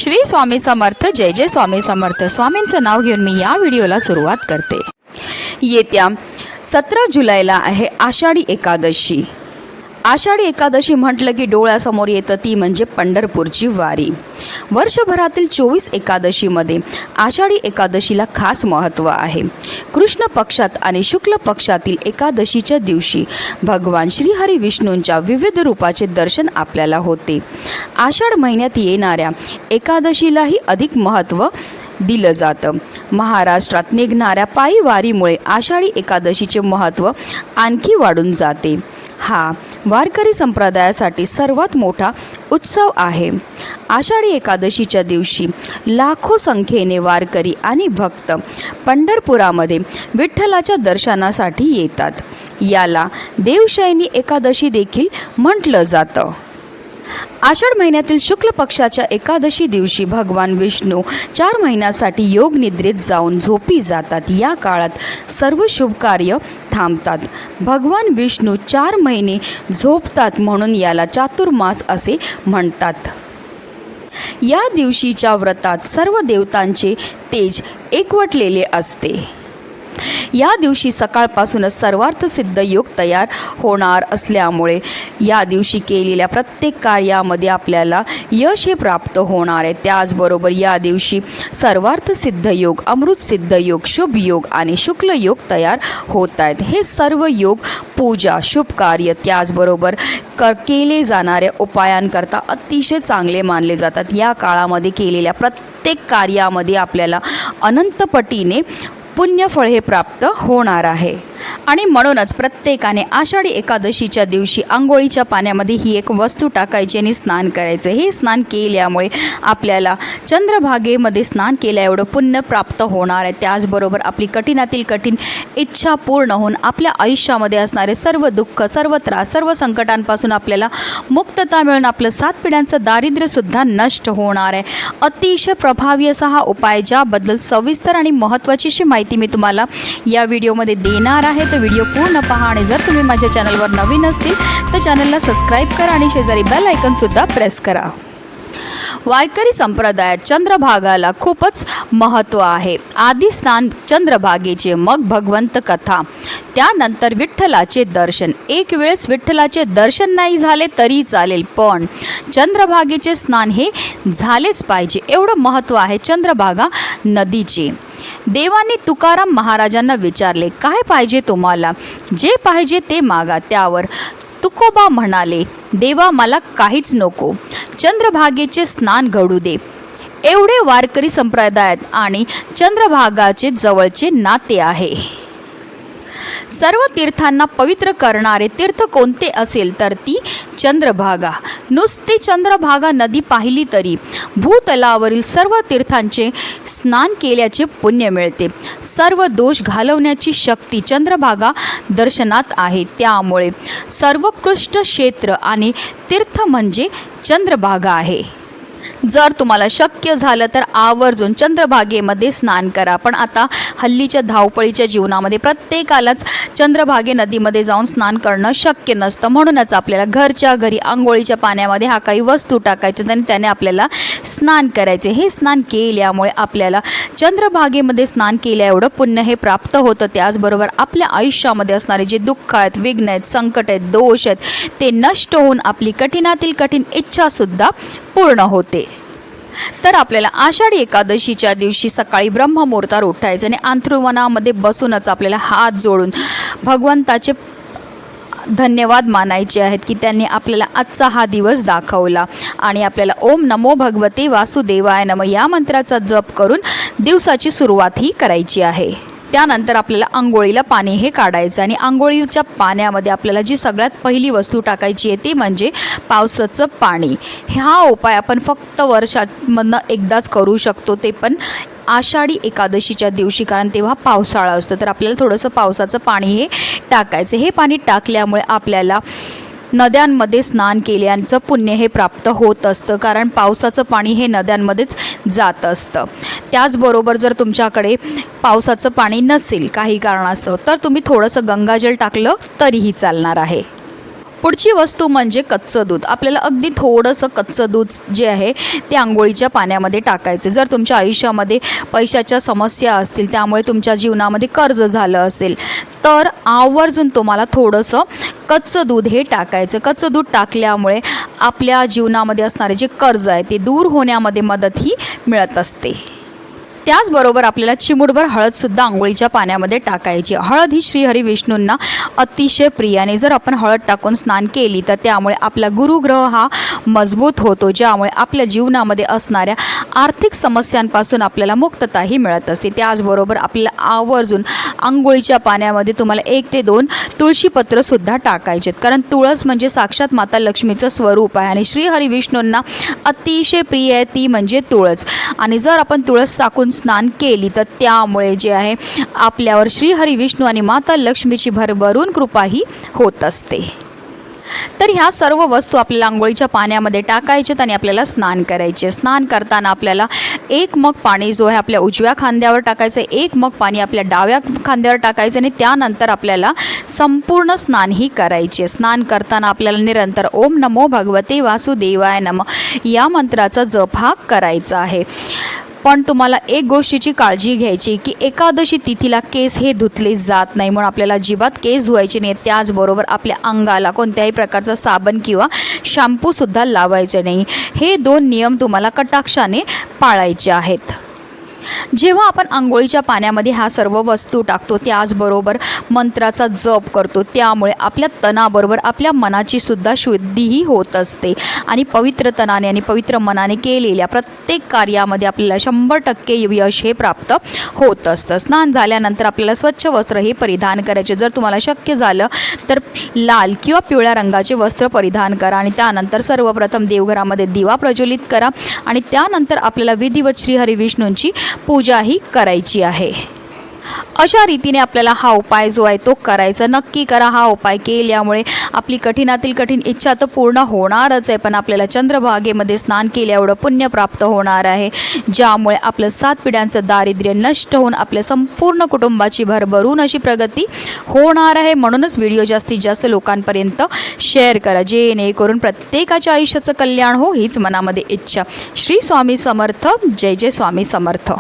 श्री स्वामी समर्थ. जय जय स्वामी समर्थ. स्वामींचं नाव घेऊन मी या व्हिडिओला सुरुवात करते. येत्या 17 जुलैला आहे आषाढी एकादशी. आषाढी एकादशी म्हटलं की डोळ्यासमोर येतं ती म्हणजे पंढरपूरची वारी. वर्षभरातील 24 एकादशीमध्ये आषाढी एकादशीला खास महत्त्व आहे. कृष्ण पक्षात आणि शुक्ल पक्षातील एकादशीच्या दिवशी भगवान श्रीहरी विष्णूंच्या विविध रूपाचे दर्शन आपल्याला होते. आषाढ महिन्यात येणाऱ्या एकादशीलाही अधिक महत्त्व दिलं जातं. महाराष्ट्रात निघणाऱ्या पायी वारीमुळे आषाढी एकादशीचे महत्त्व आणखी वाढून जाते. हा वारकरी संप्रदायासाठी सर्वात मोठा उत्सव आहे. आषाढी एकादशीच्या दिवशी लाखो संख्येने वारकरी आणि भक्त पंढरपुरामध्ये विठ्ठलाच्या दर्शनासाठी येतात. याला देवशयनी एकादशी देखील म्हटलं जातं. आषाढ महिन्यातील शुक्ल पक्षाच्या एकादशी दिवशी भगवान विष्णू 4 महिन्यासाठी योग निद्रेत जाऊन झोपी जातात. या काळात सर्व शुभ कार्य थांबतात. भगवान विष्णू 4 महिने झोपतात म्हणून याला चातुर्मास असे म्हणतात. या दिवशीच्या व्रतात सर्व देवतांचे तेज एकवटलेले असते. या दिवशी सकाळपासूनच सर्वार्थ सिद्ध योग तयार होणार असल्यामुळे या दिवशी केलेल्या प्रत्येक कार्यामध्ये आपल्याला यश हे प्राप्त होणार आहे. त्याचबरोबर या दिवशी सर्वार्थ सिद्ध योग, अमृत सिद्ध योग, शुभ योग आणि शुक्ल योग तयार होत आहेत. हे सर्व योग पूजा, शुभ कार्य त्याचबरोबर केले जाणाऱ्या उपायांकरता अतिशय चांगले मानले जातात. या काळामध्ये केलेल्या प्रत्येक कार्यामध्ये आपल्याला अनंतपटीने पुण्यफळ हे प्राप्त होणार आहे. आणि म्हणूनच प्रत्येकाने आषाढी एकादशीच्या दिवशी आंघोळीच्या पाण्यामध्ये ही एक वस्तू टाकायची आणि स्नान करायचं. हे स्नान केल्यामुळे आपल्याला चंद्रभागेमध्ये स्नान केल्या एवढं पुण्य प्राप्त होणार आहे. त्याचबरोबर आपली कठीणातील कठीण इच्छा पूर्ण होऊन आपल्या आयुष्यामध्ये असणारे सर्व दुःख, सर्व त्रास, सर्व संकटांपासून आपल्याला मुक्तता मिळून आपलं 7 पिढ्यांचं दारिद्र्यसुद्धा नष्ट होणार आहे. अतिशय प्रभावी असा हा उपाय, ज्याबद्दल सविस्तर आणि महत्त्वाची अशी माहिती मी तुम्हाला या व्हिडिओमध्ये देणार आहे. तर व्हिडिओ पूर्ण पहा आणि जर तुम्ही माझ्या चॅनलवर नवीन असतील तर चॅनलला सबस्क्राईब करा आणि शेजारी बेल आयकॉनसुद्धा प्रेस करा. वारकरी संप्रदायात चंद्रभागाला खूपच महत्त्व आहे. आधी स्थान चंद्रभागेचे, मग भगवंत कथा, त्यानंतर विठ्ठलाचे दर्शन. एक वेळेस विठ्ठलाचे दर्शन नाही झाले तरी चालेल, पण चंद्रभागेचे स्नान हे झालेच पाहिजे. एवढं महत्त्व आहे चंद्रभागा नदीचे. देवाने तुकाराम महाराजांना विचारले, काय पाहिजे तुम्हाला? जे पाहिजे ते मागा. त्यावर तुकोबा म्हणाले, देवा मला काहीच नको, चंद्रभागेचे स्नान घडू दे. एवढे वारकरी संप्रदायात आणि चंद्रभागाचे जवळचे नाते आहे. सर्व तीर्थांना पवित्र करणारे तीर्थ कोणते असेल तर ती चंद्रभागा. नुसती चंद्रभागा नदी पाहिली तरी भूतलावरील सर्व तीर्थांचे स्नान केल्याचे पुण्य मिळते. सर्व दोष घालवण्याची शक्ती चंद्रभागा दर्शनात आहे. त्यामुळे सर्वोत्कृष्ट क्षेत्र आणि तीर्थ म्हणजे चंद्रभागा आहे. जर तुम्हाला शक्य झालं तर आवर्जून चंद्रभागेमध्ये स्नान करा. पण आता हल्लीच्या धावपळीच्या जीवनामध्ये प्रत्येकालाच चंद्रभागे नदीमध्ये जाऊन स्नान करणं शक्य नसतं. म्हणूनच आपल्याला घरच्या घरी आंघोळीच्या पाण्यामध्ये हा काही वस्तू टाकायच्या आणि त्याने आपल्याला स्नान करायचे. हे स्नान केल्यामुळे आपल्याला चंद्रभागेमध्ये स्नान केल्या एवढं पुण्य हे प्राप्त होतं. त्याचबरोबर आपल्या आयुष्यामध्ये असणारे जे दुःख आहेत, विघ्न आहेत, संकट आहेत, दोष आहेत, ते नष्ट होऊन आपली कठीणातील कठीण इच्छासुद्धा पूर्ण होते. तर आपल्याला आषाढी एकादशीच्या दिवशी सकाळी ब्रह्ममुहूर्तावर उठायचं आणि अंथरुणामध्ये बसूनच आपल्याला हात जोडून भगवंताचे धन्यवाद मानायचे आहेत की त्यांनी आपल्याला आजचा हा दिवस दाखवला. आणि आपल्याला ओम नमो भगवते वासुदेवाय नमः या मंत्राचा जप करून दिवसाची सुरुवात ही करायची आहे. त्यानंतर आपल्याला आंघोळीला पाणी हे काढायचं आणि आंघोळीच्या पाण्यामध्ये आपल्याला जी सगळ्यात पहिली वस्तू टाकायची आहे ती म्हणजे पावसाचं पाणी. हा उपाय आपण फक्त वर्षामधनं एकदाच करू शकतो, ते पण आषाढी एकादशीच्या दिवशी, कारण तेव्हा पावसाळा असतो. तर आपल्याला थोडंसं पावसाचं पाणी हे टाकायचं. हे पाणी टाकल्यामुळे आपल्याला नद्यांमध्ये स्नान केल्याचं पुण्य हे प्राप्त होत असतं, कारण पावसाचं पाणी हे नद्यांमध्येच जात असतं. त्याचबरोबर जर तुमच्याकडे पावसाचं पाणी नसेल काही कारणास्तव तर तुम्ही थोडंसं गंगाजल टाकलं तरीही चालणार आहे. पुढची वस्तू म्हणजे कच्चं दूध. आपल्याला अगदी थोडंसं कच्चं दूध जे आहे ते आंघोळीच्या पाण्यामध्ये टाकायचं. जर तुमच्या आयुष्यामध्ये पैशाच्या समस्या असतील, त्यामुळे तुमच्या जीवनामध्ये कर्ज झालं असेल, तर आवर्जून तुम्हाला थोडंसं कच्चं दूध हे टाकायचं. कच्चं दूध टाकल्यामुळे आपल्या जीवनामध्ये असणारे जे कर्ज आहे ते दूर होण्यामध्ये मदतही मिळत असते. त्याचबरोबर आपल्याला चिमूटभर हळदसुद्धा आंघोळीच्या पाण्यामध्ये टाकायची. हळद ही श्रीहरी विष्णूंना अतिशय प्रिय आणि जर आपण हळद टाकून स्नान केली तर त्यामुळे आपला गुरुग्रह हा मजबूत होतो, ज्यामुळे आपल्या जीवनामध्ये असणाऱ्या आर्थिक समस्यांपासून आपल्याला मुक्तताही मिळत असते. त्याचबरोबर आपल्याला आवर्जून आंघोळीच्या पाण्यामध्ये तुम्हाला 1 ते 2 तुळशीपत्रसुद्धा टाकायचे, कारण तुळस म्हणजे साक्षात माता लक्ष्मीचं स्वरूप आहे आणि श्रीहरी विष्णूंना अतिशय प्रिय आहे ती म्हणजे तुळस. आणि जर आपण तुळस टाकून स्नान केली तर त्यामुळे जे आहे आपल्यावर श्रीहरी विष्णू आणि माता लक्ष्मीची भरभरून कृपाही होत असते. तर ह्या सर्व वस्तू आपल्याला आंघोळीच्या पाण्यामध्ये टाकायच्यात आणि आपल्याला स्नान करायचे. स्नान करताना आपल्याला 1 मग पाणी जो आहे आपल्या उजव्या खांद्यावर टाकायचं, 1 मग पाणी आपल्या डाव्या खांद्यावर टाकायचं आणि त्यानंतर आपल्याला संपूर्ण स्नानही करायचे. स्नान करताना आपल्याला निरंतर ओम नमो भगवते वासुदेवाय नमः या मंत्राचा जप हा करायचा आहे. पण तुम्हाला एक गोष्टीची काळजी घ्यायची की एकादशी तिथीला केस हे धुतले जात नाही, म्हणून आपल्याला अजिबात केस धुवायचे नाही. त्याचबरोबर आपल्या अंगाला कोणत्याही प्रकारचा साबण किंवा शॅम्पूसुद्धा लावायचे नाही. हे 2 नियम तुम्हाला कटाक्षाने पाळायचे आहेत. जेव्हा आपण आंघोळीच्या पाण्यामध्ये ह्या सर्व वस्तू टाकतो, त्याचबरोबर मंत्राचा जप करतो, त्यामुळे आपल्या तनाबरोबर आपल्या मनाची सुद्धा शुद्धीही होत असते आणि पवित्र तनाने आणि पवित्र मनाने केलेल्या प्रत्येक कार्यामध्ये आपल्याला 100% यश हे प्राप्त होत असतं. स्नान झाल्यानंतर आपल्याला स्वच्छ वस्त्र हे परिधान करायचे. जर तुम्हाला शक्य झालं तर लाल किंवा पिवळ्या रंगाचे वस्त्र परिधान करा आणि त्यानंतर सर्वप्रथम देवघरामध्ये दिवा प्रज्वलित करा आणि त्यानंतर आपल्याला विधिवत श्रीहरी विष्णूंची पूजाही करायची आहे. अशा रीतीने आपल्याला हा उपाय जो आहे तो करायचा. नक्की करा. हा उपाय केल्यामुळे आपली कठीणातील कठीण इच्छा तर पूर्ण होणारच आहे, पण आपल्याला चंद्रभागेमध्ये स्नान केल्या एवढं पुण्य प्राप्त होणार आहे, ज्यामुळे आपलं 7 पिढ्यांचं दारिद्र्य नष्ट होऊन आपल्या संपूर्ण कुटुंबाची भरभरून अशी प्रगती होणार आहे. म्हणूनच व्हिडिओ जास्तीत जास्त लोकांपर्यंत शेअर करा, जेणेकरून प्रत्येकाच्या आयुष्याचं कल्याण हो हीच मनामध्ये इच्छा. श्री स्वामी समर्थ. जय जय स्वामी समर्थ.